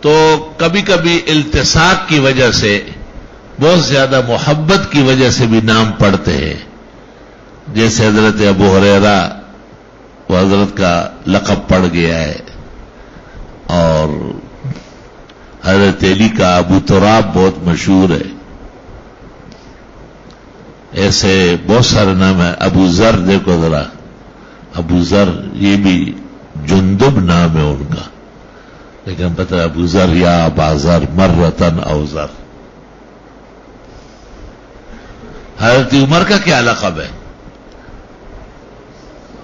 تو کبھی کبھی التصاق کی وجہ سے، بہت زیادہ محبت کی وجہ سے بھی نام پڑھتے ہیں، جیسے حضرت ابو ہریرہ، وہ حضرت کا لقب پڑ گیا ہے، اور حضرت علی کا ابو تراب بہت مشہور ہے، ایسے بہت سارے نام ہیں۔ ابو ذر دیکھو ذرا، ابو ذر یہ بھی جندب نام ہے ان کا، لیکن پتہ ہے ابو ذر یا ابا ذر مرتن او ذر۔ حضرت عمر کا کیا لقب ہے؟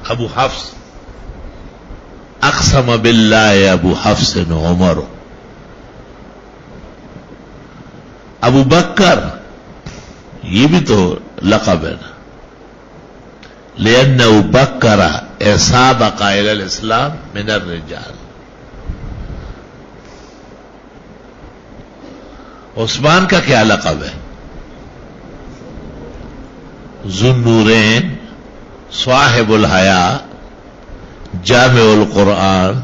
ابو حفص، اقسم باللہ ابو حفص عمر۔ ابو بکر یہ بھی تو لقب ہے نا، لأنه بکر سابق الى الاسلام من الرجال۔ عثمان کا کیا لقب ہے؟ ذو النورین، صاحب الحیا، جامع القرآن،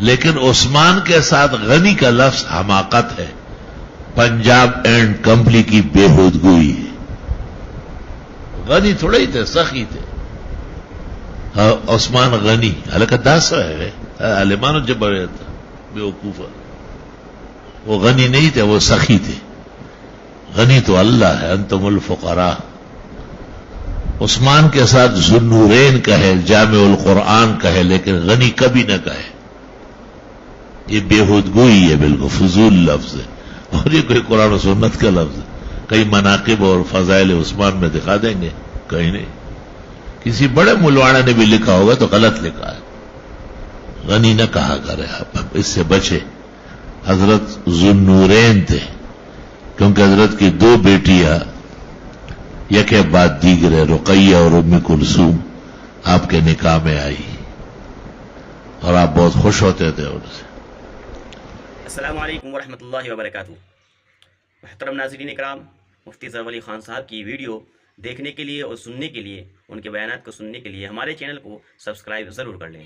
لیکن عثمان کے ساتھ غنی کا لفظ حماقت ہے، پنجاب اینڈ کمپنی کی بےہودگوئی ہے۔ غنی تھوڑے ہی تھے، سخی تھے۔ عثمان غنی حالانکہ داسو ہے عالمانو جب بیوقوفہ، وہ غنی نہیں تھے، وہ سخی تھے۔ غنی تو اللہ ہے، انتم الفقراء۔ عثمان کے ساتھ ذو النورین کہے، جامع القرآن کہے، لیکن غنی کبھی نہ کہے۔ یہ بےہودگوئی ہے، بالکل فضول لفظ ہے، اور یہ کوئی قرآن و سنت کا لفظ ہے؟ کئی مناقب اور فضائل عثمان میں دکھا دیں گے؟ کہیں نہیں۔ کسی بڑے ملوانا نے بھی لکھا ہوگا تو غلط لکھا ہے۔ غنی نہ کہا کرے آپ، اس سے بچے۔ حضرت ذو النورین تھے، کیونکہ حضرت کی دو بیٹیاں یکے بعد دیگرے، رقیہ اور ام کلثوم، آپ کے نکاح میں آئی، اور آپ بہت خوش ہوتے تھے ان سے۔ السلام علیکم ورحمۃ اللہ وبرکاتہ۔ محترم ناظرین اکرام، مفتی ظفر علی خان صاحب کی ویڈیو دیکھنے کے لیے اور سننے کے لیے، ان کے بیانات کو سننے کے لیے ہمارے چینل کو سبسکرائب ضرور کر لیں۔